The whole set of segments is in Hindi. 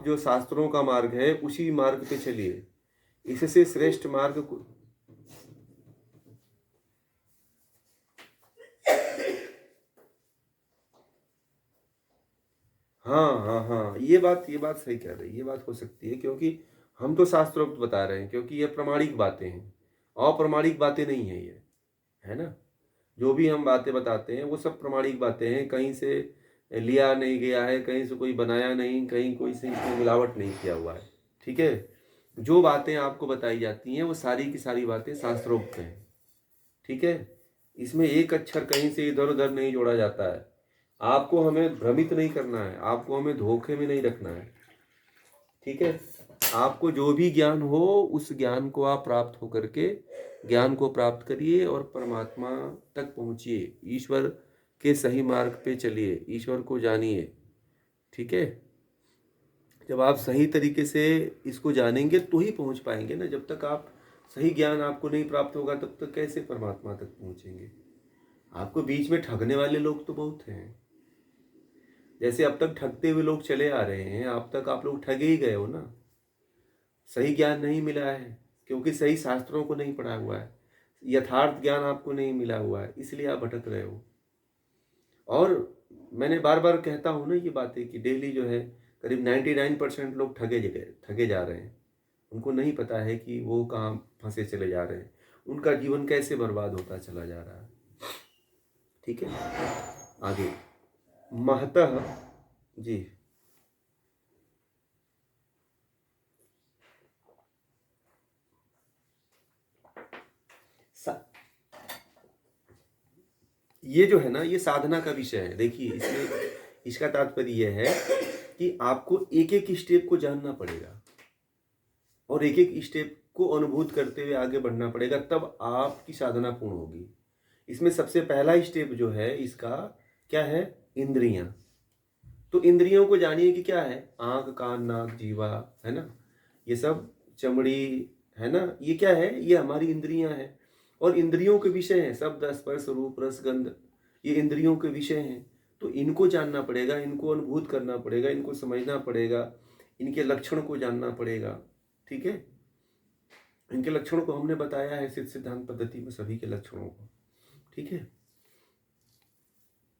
जो शास्त्रों का मार्ग है उसी मार्ग पे चलिए। इससे श्रेष्ठ मार्ग हाँ हाँ हाँ, ये बात सही कह रहे हैं, ये बात हो सकती है, क्योंकि हम तो शास्त्रोक्त बता रहे हैं, क्योंकि ये प्रमाणिक बातें हैं, अप्रमाणिक बातें नहीं है ये, है ना? जो भी हम बातें बताते हैं वो सब प्रमाणिक बातें हैं, कहीं से लिया नहीं गया है, कहीं से कोई बनाया नहीं, कहीं कोई से इसमें मिलावट नहीं किया हुआ है। ठीक है? जो बातें आपको बताई जाती हैं वो सारी की सारी बातें शास्त्रोक्त हैं। ठीक है? इसमें एक अक्षर कहीं से इधर उधर नहीं जोड़ा जाता है। आपको हमें भ्रमित नहीं करना है, आपको हमें धोखे में नहीं रखना है। ठीक है? आपको जो भी ज्ञान हो उस ज्ञान को आप प्राप्त होकर के ज्ञान को प्राप्त करिए और परमात्मा तक पहुंचिए, ईश्वर के सही मार्ग पे चलिए, ईश्वर को जानिए। ठीक है? जब आप सही तरीके से इसको जानेंगे तो ही पहुंच पाएंगे ना। जब तक आप सही ज्ञान आपको नहीं प्राप्त होगा तब तक कैसे परमात्मा तक पहुंचेंगे? आपको बीच में ठगने वाले लोग तो बहुत हैं। जैसे अब तक ठगते हुए लोग चले आ रहे हैं, अब तक आप लोग ठगे ही गए हो ना। सही ज्ञान नहीं मिला है, क्योंकि सही शास्त्रों को नहीं पढ़ा हुआ है, यथार्थ ज्ञान आपको नहीं मिला हुआ है, इसलिए आप भटक रहे हो। और मैंने बार बार कहता हूँ ना ये बातें कि डेली जो है करीब 99% लोग ठगे जा रहे हैं। उनको नहीं पता है कि वो कहाँ फंसे चले जा रहे हैं, उनका जीवन कैसे बर्बाद होता चला जा रहा है। ठीक है, आगे महतः जी। सा, ये जो है ना ये साधना का विषय है। देखिए इसमें इसका तात्पर्य यह है कि आपको एक एक स्टेप को जानना पड़ेगा और एक एक स्टेप को अनुभूत करते हुए आगे बढ़ना पड़ेगा, तब आपकी साधना पूर्ण होगी। इसमें सबसे पहला स्टेप जो है इसका क्या है? इंद्रियां। तो इंद्रियों को जानिए कि क्या है, आंख कान नाक जीवा, है ना, ये सब चमड़ी, है ना, ये क्या है? ये हमारी इंद्रियां हैं और इंद्रियों के विषय हैं शब्द स्पर्श रूप रस गंध, ये इंद्रियों के विषय हैं। तो इनको जानना पड़ेगा, इनको अनुभूत करना पड़ेगा, इनको समझना पड़ेगा, इनके लक्षण को जानना पड़ेगा। ठीक है? इनके लक्षणों को हमने बताया है सिद्धांत पद्धति में, सभी के लक्षणों को। ठीक है?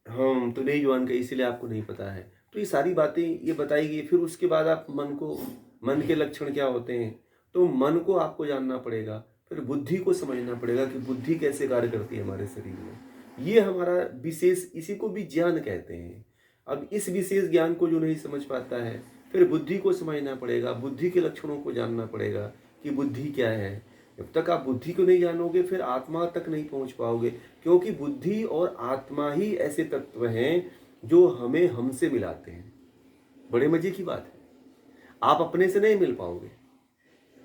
हम तो नहीं जुबान का, इसीलिए आपको नहीं पता है। तो ये सारी बातें ये बताई गई। फिर उसके बाद आप मन के लक्षण क्या होते हैं, तो मन को आपको जानना पड़ेगा। फिर बुद्धि को समझना पड़ेगा कि बुद्धि कैसे कार्य करती है हमारे शरीर में। ये हमारा विशेष, इसी को भी ज्ञान कहते हैं। अब इस विशेष ज्ञान को जो नहीं समझ पाता है, फिर बुद्धि को समझना पड़ेगा, बुद्धि के लक्षणों को जानना पड़ेगा कि बुद्धि क्या है। जब तक आप बुद्धि को नहीं जानोगे फिर आत्मा तक नहीं पहुंच पाओगे, क्योंकि बुद्धि और आत्मा ही ऐसे तत्व हैं जो हमें हमसे मिलाते हैं। बड़े मजे की बात है, आप अपने से नहीं मिल पाओगे।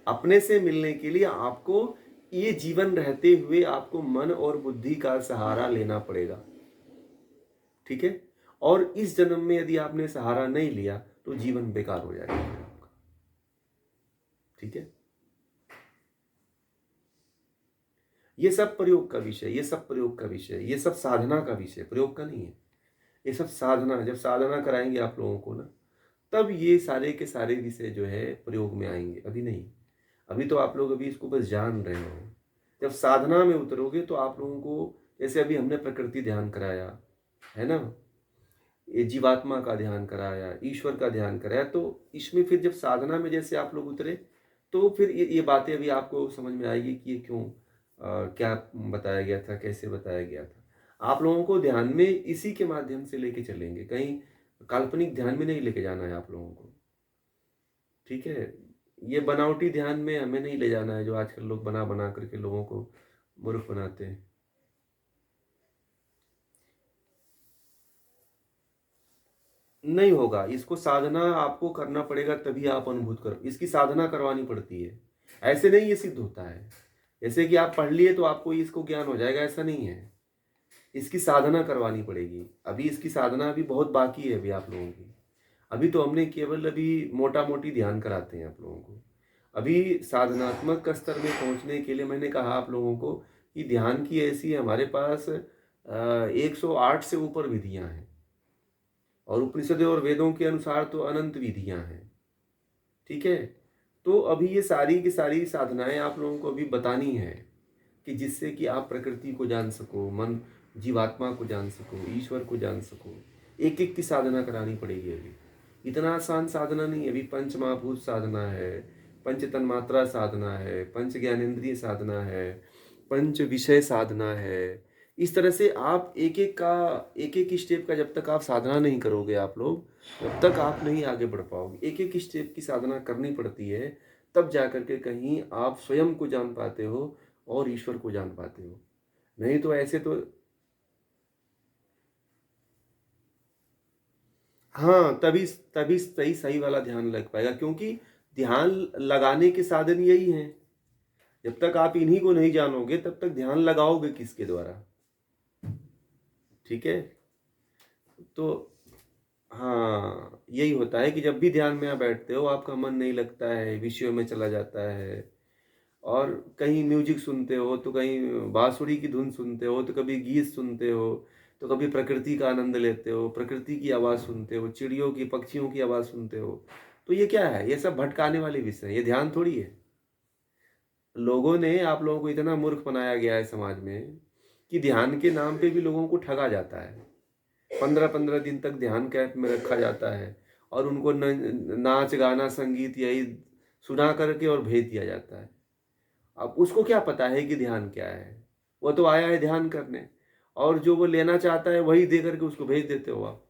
अपने से मिलने के लिए आपको ये जीवन रहते हुए आपको मन और बुद्धि का सहारा लेना पड़ेगा। ठीक है? और इस जन्म में यदि आपने सहारा नहीं लिया तो जीवन बेकार हो जाएगा आपका। ठीक है? ये सब प्रयोग का विषय, ये सब प्रयोग का विषय, ये सब साधना का विषय, प्रयोग का नहीं है। ये सब साधना, जब साधना कराएंगे आप लोगों को ना, तब ये सारे के सारे विषय जो है प्रयोग में आएंगे, अभी नहीं। अभी तो आप लोग अभी इसको बस जान रहे हो। जब साधना में उतरोगे तो आप लोगों को, जैसे अभी हमने प्रकृति ध्यान कराया, है ना, ये जीवात्मा का ध्यान कराया, ईश्वर का ध्यान कराया, तो इसमें फिर जब साधना में जैसे आप लोग उतरे तो फिर ये बातें अभी आपको समझ में आएगी कि ये क्यों क्या बताया गया था, कैसे बताया गया था। आप लोगों को ध्यान में इसी के माध्यम से लेके चलेंगे, कहीं काल्पनिक ध्यान में नहीं लेके जाना है आप लोगों को। ठीक है? ये बनावटी ध्यान में हमें नहीं ले जाना है, जो आजकल लोग बना बना करके लोगों को मूर्ख बनाते हैं। नहीं होगा, इसको साधना आपको करना पड़ेगा, तभी आप अनुभूत करो। इसकी साधना करवानी पड़ती है, ऐसे नहीं ये सिद्ध होता है। जैसे कि आप पढ़ लिए तो आपको इसको ज्ञान हो जाएगा, ऐसा नहीं है। इसकी साधना करवानी पड़ेगी। अभी इसकी साधना अभी बहुत बाकी है अभी आप लोगों की। अभी तो हमने केवल अभी मोटा मोटी ध्यान कराते हैं आप लोगों को। अभी साधनात्मक स्तर में पहुंचने के लिए मैंने कहा आप लोगों को कि ध्यान की ऐसी हमारे पास 108 से ऊपर विधियां हैं, और उपनिषदों और वेदों के अनुसार तो अनंत विधियां हैं। ठीक है। तो अभी ये सारी की सारी साधनाएं आप लोगों को अभी बतानी है कि जिससे कि आप प्रकृति को जान सको, मन जीवात्मा को जान सको, ईश्वर को जान सको। एक एक की साधना करानी पड़ेगी अभी। इतना आसान साधना नहीं है। अभी पंच महाभूत साधना है, पंच तन्मात्रा साधना है, पंच ज्ञानेंद्रिय साधना है, पंच विषय साधना है। इस तरह से आप एक एक स्टेप का जब तक आप साधना नहीं करोगे आप लोग, तब तक आप नहीं आगे बढ़ पाओगे। एक एक स्टेप की साधना करनी पड़ती है, तब जा करके कहीं आप स्वयं को जान पाते हो और ईश्वर को जान पाते हो। नहीं तो ऐसे तो हाँ, तभी तभी सही सही वाला ध्यान लग पाएगा, क्योंकि ध्यान लगाने के साधन यही हैं। जब तक आप इन्हीं को नहीं जानोगे तब तक ध्यान लगाओगे किसके द्वारा? ठीक है। तो हाँ, यही होता है कि जब भी ध्यान में आप बैठते हो आपका मन नहीं लगता है, विषयों में चला जाता है। और कहीं म्यूजिक सुनते हो तो कहीं बांसुरी की धुन सुनते हो, तो कभी गीत सुनते हो, तो कभी प्रकृति का आनंद लेते हो, प्रकृति की आवाज़ सुनते हो, चिड़ियों की पक्षियों की आवाज़ सुनते हो। तो ये क्या है? ये सब भटकाने वाले विषय हैं, ये ध्यान थोड़ी है। लोगों ने आप लोगों को इतना मूर्ख बनाया गया है समाज में कि ध्यान के नाम पे भी लोगों को ठगा जाता है। 15-15 दिन तक ध्यान कैंप में रखा जाता है और उनको नाच गाना संगीत यही सुना करके और भेज दिया जाता है। अब उसको क्या पता है कि ध्यान क्या है? वो तो आया है ध्यान करने, और जो वो लेना चाहता है वही दे करके उसको भेज देते हो आप।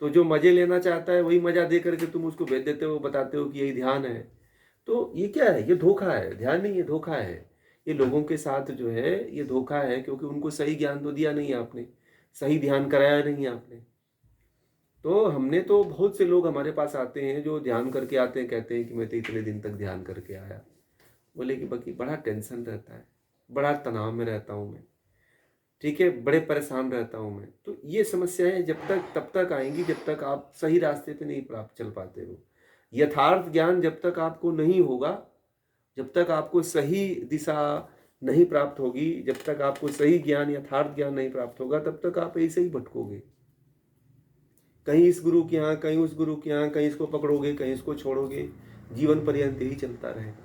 तो जो मजे लेना चाहता है वही मजा दे करके तुम उसको भेज देते हो, बताते हो कि यही ध्यान है। तो ये क्या है? ये धोखा है, ध्यान नहीं है, धोखा है। ये लोगों के साथ जो है ये धोखा है, क्योंकि उनको सही ज्ञान तो दिया नहीं आपने, सही ध्यान कराया नहीं आपने। तो हमने तो बहुत से लोग हमारे पास आते हैं जो ध्यान करके आते हैं, कहते हैं कि मैं तो इतने दिन तक ध्यान करके आया। बोले कि बाकी बड़ा टेंशन रहता है, बड़ा तनाव में रहता हूँ मैं, ठीक है, बड़े परेशान रहता हूँ मैं। तो ये समस्याएं जब तक तब तक आएंगी जब तक आप सही रास्ते पे नहीं प्राप्त चल पाते हो। यथार्थ ज्ञान जब तक आपको नहीं होगा, जब तक आपको सही दिशा नहीं प्राप्त होगी, जब तक आपको सही ज्ञान यथार्थ ज्ञान नहीं प्राप्त होगा, तब तक आप ऐसे ही भटकोगे। कहीं इस गुरु के यहाँ, कहीं उस गुरु के यहाँ, कहीं इसको पकड़ोगे, कहीं इसको छोड़ोगे, जीवन पर्यंत यही चलता रहेगा।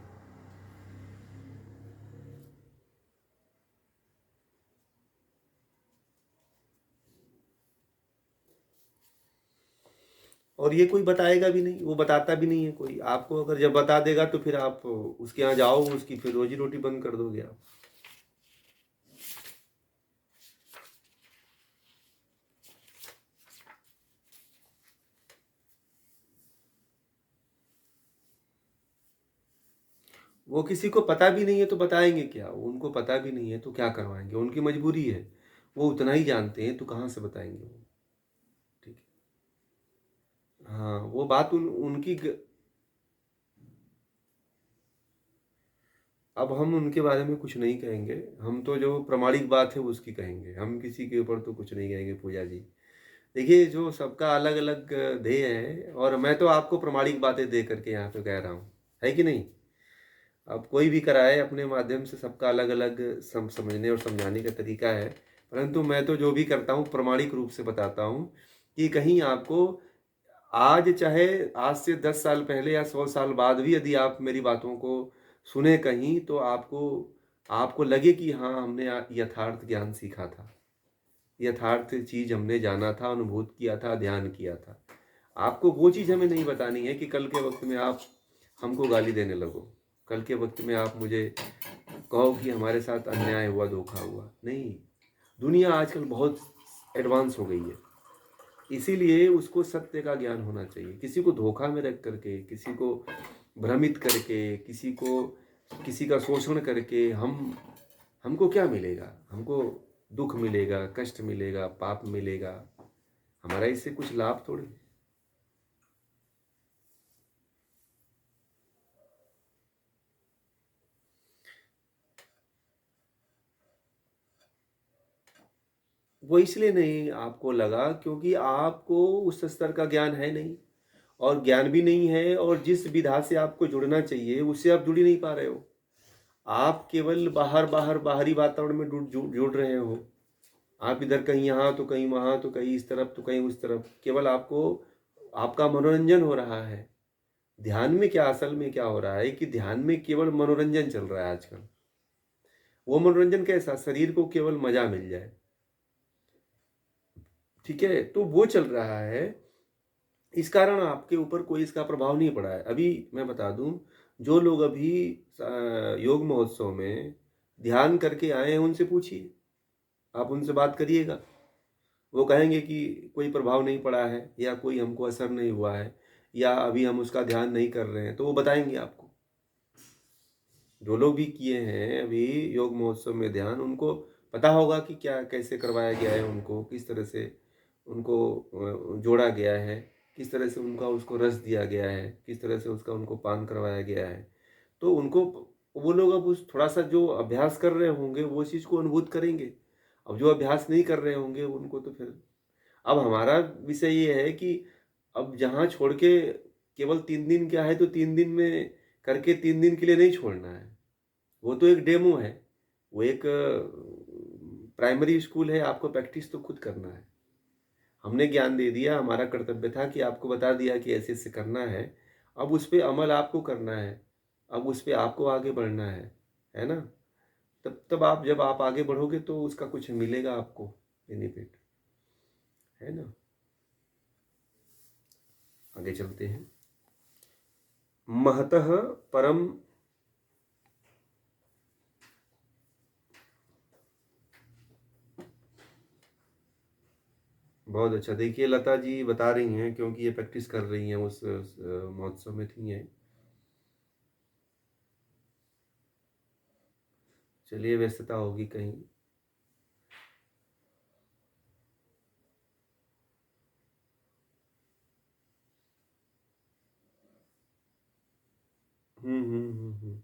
और ये कोई बताएगा भी नहीं, वो बताता भी नहीं है कोई आपको। अगर जब बता देगा तो फिर आप उसके यहाँ जाओ, उसकी फिर रोजी रोटी बंद कर दोगे आप। वो किसी को पता भी नहीं है तो बताएंगे क्या? उनको पता भी नहीं है तो क्या करवाएंगे? उनकी मजबूरी है, वो उतना ही जानते हैं तो कहाँ से बताएंगे वो? ठीक है। हाँ, वो बात उनकी अब हम उनके बारे में कुछ नहीं कहेंगे। हम तो जो प्रामाणिक बात है उसकी कहेंगे, हम किसी के ऊपर तो कुछ नहीं कहेंगे पूजा जी। देखिए, जो सबका अलग अलग ध्येय है, और मैं तो आपको प्रामाणिक बातें दे करके यहाँ पे कह रहा हूँ, है कि नहीं? अब कोई भी कराए अपने माध्यम से, सबका अलग अलग समझने और समझाने का तरीका है। परंतु मैं तो जो भी करता हूँ प्रामाणिक रूप से बताता हूँ कि कहीं आपको आज, चाहे आज से 10 साल पहले या 100 साल बाद भी यदि आप मेरी बातों को सुने कहीं, तो आपको आपको लगे कि हाँ, हमने यथार्थ ज्ञान सीखा था, यथार्थ चीज हमने जाना था, अनुभूत किया था, ध्यान किया था। आपको वो चीज हमें नहीं बतानी है कि कल के वक्त में आप हमको गाली देने लगो, कल के वक्त में आप मुझे कहो कि हमारे साथ अन्याय हुआ, धोखा हुआ। नहीं, दुनिया आजकल बहुत एडवांस हो गई है, इसीलिए उसको सत्य का ज्ञान होना चाहिए। किसी को धोखा में रख करके, किसी को भ्रमित करके, किसी का शोषण करके हमको क्या मिलेगा? हमको दुख मिलेगा, कष्ट मिलेगा, पाप मिलेगा। हमारा इससे कुछ लाभ थोड़ी। वो इसलिए नहीं आपको लगा क्योंकि आपको उस स्तर का ज्ञान है नहीं, और ज्ञान भी नहीं है, और जिस विधा से आपको जुड़ना चाहिए उससे आप जुड़ ही नहीं पा रहे हो। आप केवल बाहरी वातावरण में जुड़ रहे हो। आप इधर कहीं यहाँ तो कहीं वहाँ, तो कहीं इस तरफ तो कहीं उस तरफ, केवल आपको आपका मनोरंजन हो रहा है। ध्यान में क्या असल में क्या हो रहा है कि ध्यान में केवल मनोरंजन चल रहा है आजकल। वो मनोरंजन कैसा? शरीर को केवल मजा मिल जाए, ठीक है, तो वो चल रहा है। इस कारण आपके ऊपर कोई इसका प्रभाव नहीं पड़ा है। अभी मैं बता दूं, जो लोग अभी योग महोत्सव में ध्यान करके आए हैं उनसे पूछिए, आप उनसे बात करिएगा, वो कहेंगे कि कोई प्रभाव नहीं पड़ा है या कोई हमको असर नहीं हुआ है या अभी हम उसका ध्यान नहीं कर रहे हैं, तो वो बताएंगे आपको। जो लोग भी किए हैं अभी योग महोत्सव में ध्यान, उनको पता होगा कि क्या कैसे करवाया गया है, उनको किस तरह से उनको जोड़ा गया है, किस तरह से उनका उसको रस दिया गया है, किस तरह से उसका उनको पान करवाया गया है। तो उनको, वो लोग अब उस थोड़ा सा जो अभ्यास कर रहे होंगे वो चीज़ को अनुभूत करेंगे। अब जो अभ्यास नहीं कर रहे होंगे उनको तो फिर, अब हमारा विषय ये है कि अब जहाँ छोड़ के केवल 3 दिन क्या है, तो 3 दिन में करके 3 दिन के लिए नहीं छोड़ना है। वो तो एक डेमो है, वो एक प्राइमरी स्कूल है, आपको प्रैक्टिस तो खुद करना है। हमने ज्ञान दे दिया, हमारा कर्तव्य था कि आपको बता दिया कि ऐसे ऐसे करना है। अब उस पे अमल आपको करना है, अब उस पे आपको आगे बढ़ना है ना? तब आप, जब आप आगे बढ़ोगे तो उसका कुछ मिलेगा आपको बेनिफिट, है ना? आगे चलते हैं। महतः परम, बहुत अच्छा। देखिए लता जी बता रही हैं, क्योंकि ये प्रैक्टिस कर रही हैं, उस महोत्सव में थी हैं। चलिए, व्यस्तता होगी कहीं। हम्म।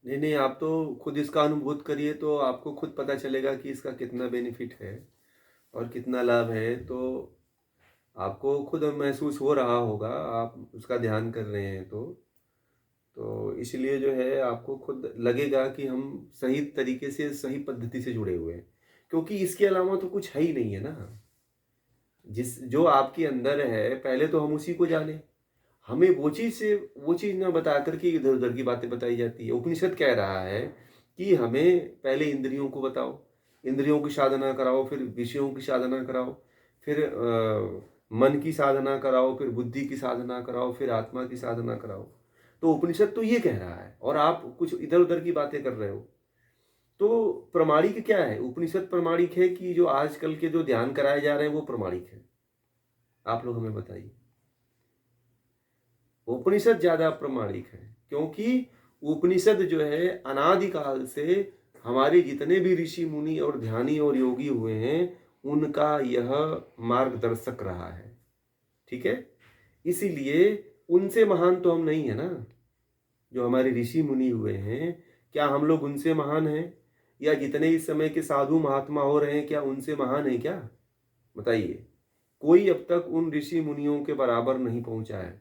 नहीं नहीं, आप तो खुद इसका अनुभूत करिए, तो आपको खुद पता चलेगा कि इसका कितना बेनिफिट है और कितना लाभ है। तो आपको खुद महसूस हो रहा होगा, आप उसका ध्यान कर रहे हैं तो इसलिए जो है आपको खुद लगेगा कि हम सही तरीके से, सही पद्धति से जुड़े हुए हैं, क्योंकि इसके अलावा तो कुछ है ही नहीं है ना। जिस जो आपके अंदर है, पहले तो हम उसी को जाने। हमें वो चीज़ ना बता कर के इधर-उधर की बातें बताई जाती है। उपनिषद कह रहा है कि हमें पहले इंद्रियों को बताओ, इंद्रियों की साधना कराओ, फिर विषयों की साधना कराओ, फिर मन की साधना कराओ, फिर बुद्धि की साधना कराओ, फिर आत्मा की साधना कराओ। तो उपनिषद तो ये कह रहा है और आप कुछ इधर-उधर की बातें कर रहे हो। तो प्रामाणिक क्या है? उपनिषद प्रामाणिक है कि जो आजकल के जो ध्यान कराए जा रहे हैं वो प्रामाणिक है? आप लोग हमें बताइए। उपनिषद ज्यादा प्रमाणिक है, क्योंकि उपनिषद जो है अनादिकाल से हमारे जितने भी ऋषि मुनि और ध्यानी और योगी हुए हैं, उनका यह मार्गदर्शक रहा है। ठीक है, इसीलिए उनसे महान तो हम नहीं है ना। जो हमारे ऋषि मुनि हुए हैं, क्या हम लोग उनसे महान हैं? या जितने इस समय के साधु महात्मा हो रहे हैं, क्या उनसे महान है क्या? बताइए। कोई अब तक उन ऋषि मुनियों के बराबर नहीं पहुंचा है।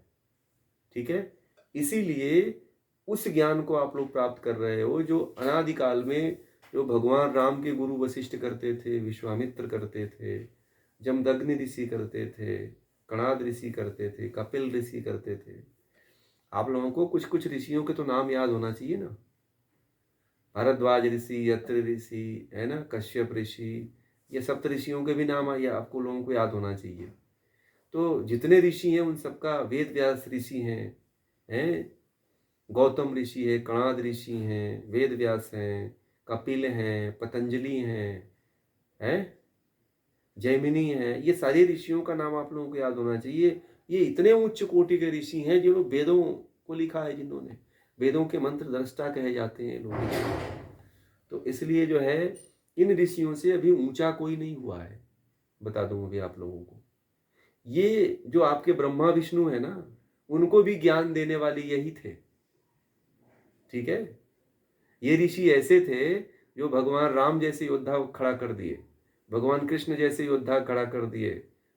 ठीक है, इसीलिए उस ज्ञान को आप लोग प्राप्त कर रहे हो जो अनादिकाल में, जो भगवान राम के गुरु वशिष्ठ करते थे, विश्वामित्र करते थे, जमदग्नि ऋषि करते थे, कणाद ऋषि करते थे, कपिल ऋषि करते थे। आप लोगों को कुछ कुछ ऋषियों के तो नाम याद होना चाहिए ना। भरद्वाज ऋषि, अत्रि ऋषि, है ना, कश्यप ऋषि, ये सप्त ऋषियों के भी नाम आइए, आपको लोगों को याद होना चाहिए। तो जितने ऋषि हैं उन सबका, वेद व्यास ऋषि हैं, गौतम ऋषि है, कणाद ऋषि हैं, वेद व्यास हैं, कपिल हैं, पतंजलि हैं, जैमिनी हैं, ये सारे ऋषियों का नाम आप लोगों को याद होना चाहिए। ये इतने उच्च कोटि के ऋषि हैं जो लोग वेदों को लिखा है, जिन्होंने वेदों के मंत्र दृष्टा कहे जाते हैं लोग। तो इसलिए जो है, इन ऋषियों से अभी ऊंचा कोई नहीं हुआ है। बता दूं अभी आप लोगों को, ये जो आपके ब्रह्मा विष्णु है ना, उनको भी ज्ञान देने वाले यही थे। ठीक है, ये ऋषि ऐसे थे जो भगवान राम जैसे योद्धा खड़ा कर दिए, भगवान कृष्ण जैसे योद्धा खड़ा कर दिए।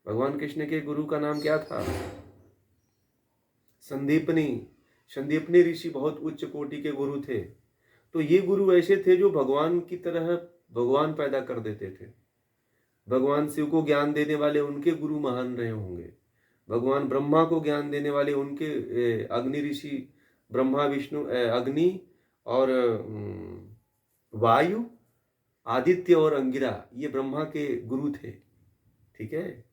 भगवान कृष्ण के गुरु का नाम क्या था? संदीपनी। संदीपनी ऋषि बहुत उच्च कोटि के गुरु थे। तो ये गुरु ऐसे थे जो भगवान की तरह भगवान पैदा कर देते थे। भगवान शिव को ज्ञान देने वाले उनके गुरु महान रहे होंगे। भगवान ब्रह्मा को ज्ञान देने वाले उनके अग्नि ऋषि ब्रह्मा विष्णु अग्नि और वायु आदित्य और अंगिरा ये ब्रह्मा के गुरु थे। ठीक है,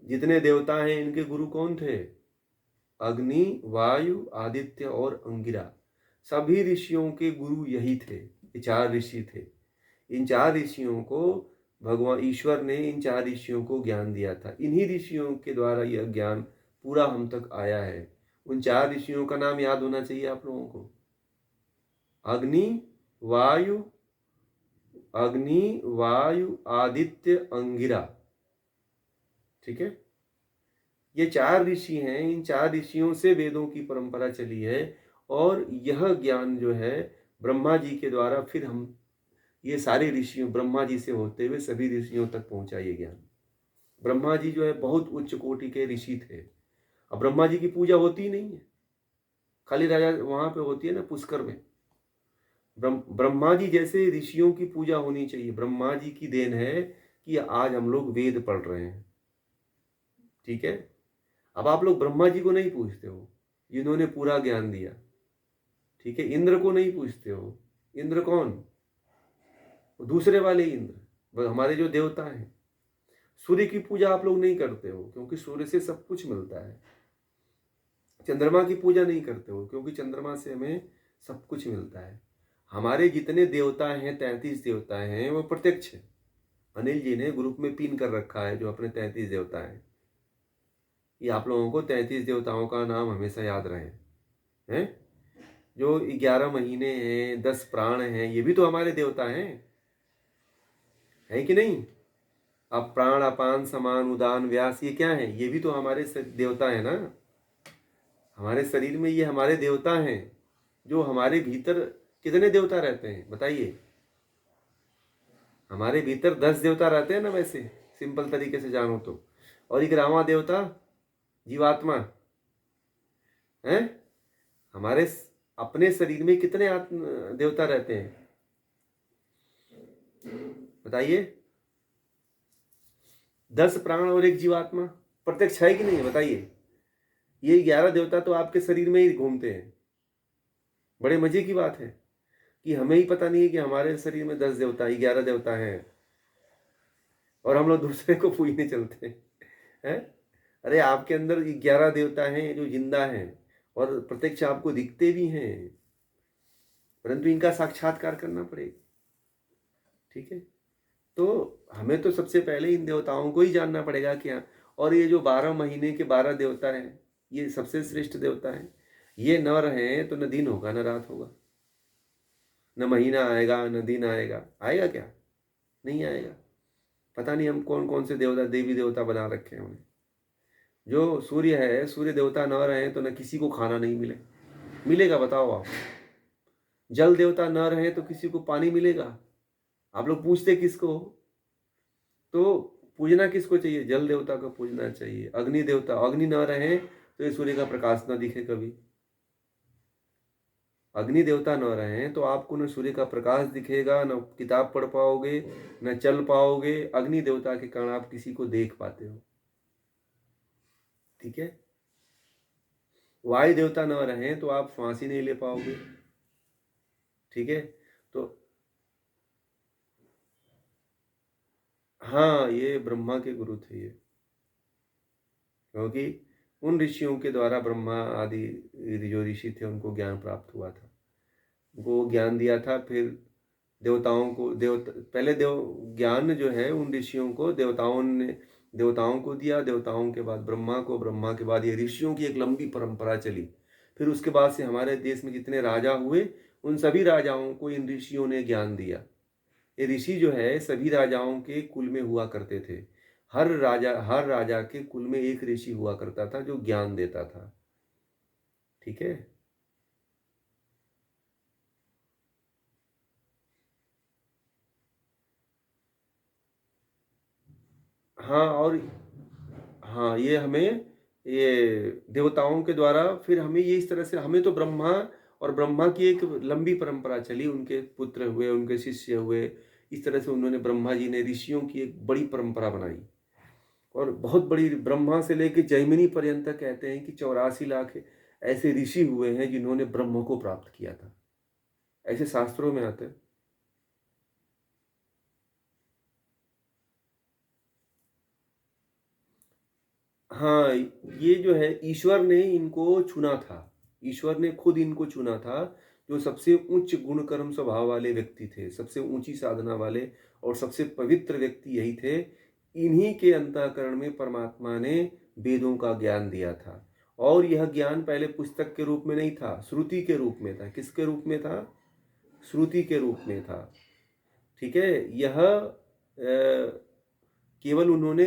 जितने देवता हैं इनके गुरु कौन थे? अग्नि, वायु, आदित्य और अंगिरा। सभी ऋषियों के गुरु यही थे। ये 4 ऋषि थे। इन 4 ऋषियों को भगवान ईश्वर ने इन 4 ऋषियों को ज्ञान दिया था। इन्हीं ऋषियों के द्वारा यह ज्ञान पूरा हम तक आया है। उन 4 ऋषियों का नाम याद होना चाहिए आप लोगों को। अग्नि, वायु, आदित्य, अंगिरा। ठीक है, ये 4 ऋषि हैं। इन 4 ऋषियों से वेदों की परंपरा चली है और यह ज्ञान जो है ब्रह्मा जी के द्वारा फिर हम ये सारे ऋषियों ब्रह्मा जी से होते हुए सभी ऋषियों तक पहुंचा ये ज्ञान। ब्रह्मा जी जो है बहुत उच्च कोटि के ऋषि थे। अब ब्रह्मा जी की पूजा होती ही नहीं है, खाली राजा वहां पे होती है ना पुष्कर में। ब्रह्मा जी जैसे ऋषियों की पूजा होनी चाहिए। ब्रह्मा जी की देन है कि आज हम लोग वेद पढ़ रहे हैं। ठीक है, अब आप लोग ब्रह्मा जी को नहीं पूछते हो जिन्होंने पूरा ज्ञान दिया। ठीक है, इंद्र को नहीं पूछते हो। इंद्र कौन? दूसरे वाले इंद्र, हमारे जो देवता हैं। सूर्य की पूजा आप लोग नहीं करते हो क्योंकि सूर्य से सब कुछ मिलता है। चंद्रमा की पूजा नहीं करते हो क्योंकि चंद्रमा से हमें सब कुछ मिलता है। हमारे जितने देवता हैं 33 देवता हैं वो प्रत्यक्ष है। अनिल जी ने ग्रुप में पिन कर रखा है जो अपने 33 देवता हैं। ये आप लोगों को 33 देवताओं का नाम हमेशा याद रहे हैं। जो 11 महीने हैं, 10 प्राण हैं, ये भी तो हमारे देवता हैं, है कि नहीं? अब प्राण, अपान, समान, उदान, व्यास ये क्या है? ये भी तो हमारे देवता है ना। हमारे शरीर में ये हमारे देवता हैं। जो हमारे भीतर कितने देवता रहते हैं बताइए? हमारे भीतर 10 देवता रहते हैं ना, वैसे सिंपल तरीके से जानो तो। और 11वां देवता जीवात्मा है। हमारे अपने शरीर में कितने देवता रहते हैं बताइए? 10 प्राण और 1 जीवात्मा। प्रत्यक्ष है कि नहीं बताइए? ये 11 देवता तो आपके शरीर में ही घूमते हैं। बड़े मजे की बात है कि हमें ही पता नहीं है कि हमारे शरीर में 10 देवता 11 देवता हैं और हम लोग दूसरे को पूजने चलते हैं। अरे आपके अंदर 11 देवता हैं जो जिंदा हैं और प्रत्यक्ष आपको दिखते भी हैं, परंतु इनका साक्षात्कार करना पड़ेगा। ठीक है, तो हमें तो सबसे पहले इन देवताओं को ही जानना पड़ेगा क्या। और ये जो 12 महीने के 12 देवता हैं ये सबसे श्रेष्ठ देवता हैं। ये न रहे तो न दिन होगा न रात होगा, न महीना आएगा न दिन आएगा। आएगा क्या? नहीं आएगा। पता नहीं हम कौन कौन से देवता देवी देवता बना रखे हैं उन्हें। जो सूर्य है, सूर्य देवता न रहे तो न किसी को खाना नहीं मिलेगा बताओ आप। जल देवता न रहे तो किसी को पानी मिलेगा? आप लोग पूछते किसको? तो पूजना किसको चाहिए? जल देवता को पूजना चाहिए। अग्नि देवता, अग्नि न रहे तो ये सूर्य का प्रकाश न दिखे कभी। अग्नि देवता न रहे तो आपको न सूर्य का प्रकाश दिखेगा, न किताब पढ़ पाओगे, न चल पाओगे। अग्नि देवता के कारण आप किसी को देख पाते हो। ठीक है, वायु देवता न रहे तो आप श्वास ही नहीं ले पाओगे। ठीक है, तो हाँ ये ब्रह्मा के गुरु थे ये, क्योंकि उन ऋषियों के द्वारा ब्रह्मा आदि जो ऋषि थे उनको ज्ञान प्राप्त हुआ था। उनको ज्ञान दिया था। फिर देवताओं को पहले ज्ञान जो है उन ऋषियों को देवताओं को दिया। देवताओं के बाद ब्रह्मा को, ब्रह्मा के बाद ये ऋषियों की एक लंबी परंपरा चली। फिर उसके बाद से हमारे देश में जितने राजा हुए उन सभी राजाओं को इन ऋषियों ने ज्ञान दिया। ये ऋषि जो है सभी राजाओं के कुल में हुआ करते थे। हर राजा के कुल में एक ऋषि हुआ करता था जो ज्ञान देता था। ठीक है, हाँ। और हाँ ये हमें ये देवताओं के द्वारा फिर हमें ये इस तरह से हमें तो ब्रह्मा और ब्रह्मा की एक लंबी परंपरा चली, उनके पुत्र हुए, उनके शिष्य हुए। इस तरह से उन्होंने, ब्रह्मा जी ने ऋषियों की एक बड़ी परंपरा बनाई, और बहुत बड़ी, ब्रह्मा से लेकर जैमिनी पर्यंत तक कहते हैं कि 84 लाख ऐसे ऋषि हुए हैं जिन्होंने ब्रह्म को प्राप्त किया था, ऐसे शास्त्रों में आते हैं। हाँ, ये जो है ईश्वर ने इनको चुना था, ईश्वर ने खुद इनको चुना था। जो सबसे उच्च गुण कर्म स्वभाव वाले व्यक्ति थे, सबसे ऊंची साधना वाले और सबसे पवित्र व्यक्ति यही थे। इन्हीं के अंतःकरण में परमात्मा ने वेदों का ज्ञान दिया था, और यह ज्ञान पहले पुस्तक के रूप में नहीं था, श्रुति के रूप में था। किसके रूप में था? श्रुति के रूप में था। ठीक है, यह केवल उन्होंने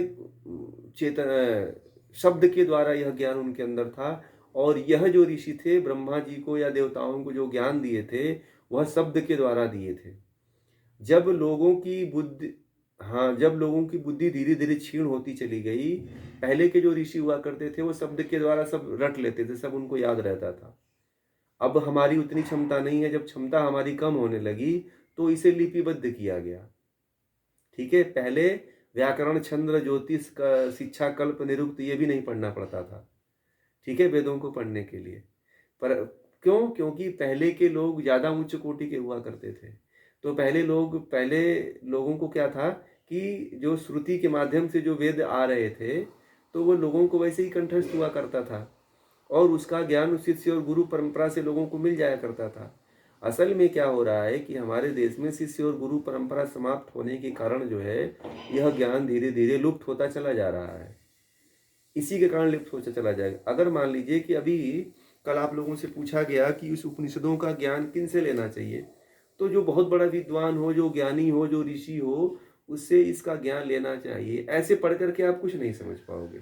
चेतन शब्द के द्वारा यह ज्ञान उनके अंदर था, और यह जो ऋषि थे, ब्रह्मा जी को या देवताओं को जो ज्ञान दिए थे, वह शब्द के द्वारा दिए थे। जब लोगों की बुद्धि, हाँ, जब लोगों की बुद्धि धीरे धीरे क्षीण होती चली गई, पहले के जो ऋषि हुआ करते थे वो शब्द के द्वारा सब रट लेते थे, सब उनको याद रहता था। अब हमारी उतनी क्षमता नहीं है, जब क्षमता हमारी कम होने लगी तो इसे लिपिबद्ध किया गया। ठीक है, पहले व्याकरण, छंद, ज्योतिष का शिक्षा, कल्प, निरुक्त ये भी नहीं पढ़ना पड़ता था, ठीक है, वेदों को पढ़ने के लिए। पर क्यों? क्योंकि पहले के लोग ज़्यादा उच्च कोटि के हुआ करते थे। तो पहले लोगों को क्या था कि जो श्रुति के माध्यम से जो वेद आ रहे थे, तो वो लोगों को वैसे ही कंठस्थ हुआ करता था, और उसका ज्ञान शिष्य और गुरु परंपरा से लोगों को मिल जाया करता था। असल में क्या हो रहा है कि हमारे देश में शिष्य और गुरु परंपरा समाप्त होने के कारण जो है, यह ज्ञान धीरे धीरे लुप्त होता चला जा रहा है। इसी के कारण लिप्त होता चला जाएगा। अगर मान लीजिए कि अभी कल आप लोगों से पूछा गया कि इस उपनिषदों का ज्ञान किन से लेना चाहिए, तो जो बहुत बड़ा विद्वान हो, जो ज्ञानी हो, जो ऋषि हो, उससे इसका ज्ञान लेना चाहिए। ऐसे पढ़ करके आप कुछ नहीं समझ पाओगे,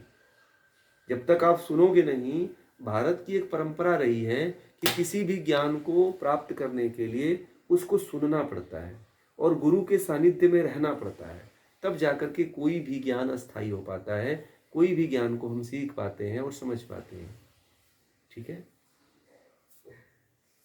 जब तक आप सुनोगे नहीं। भारत की एक परंपरा रही है कि किसी भी ज्ञान को प्राप्त करने के लिए उसको सुनना पड़ता है और गुरु के सानिध्य में रहना पड़ता है, तब जाकर के कोई भी ज्ञान अस्थायी हो पाता है, कोई भी ज्ञान को हम सीख पाते हैं और समझ पाते हैं। ठीक है।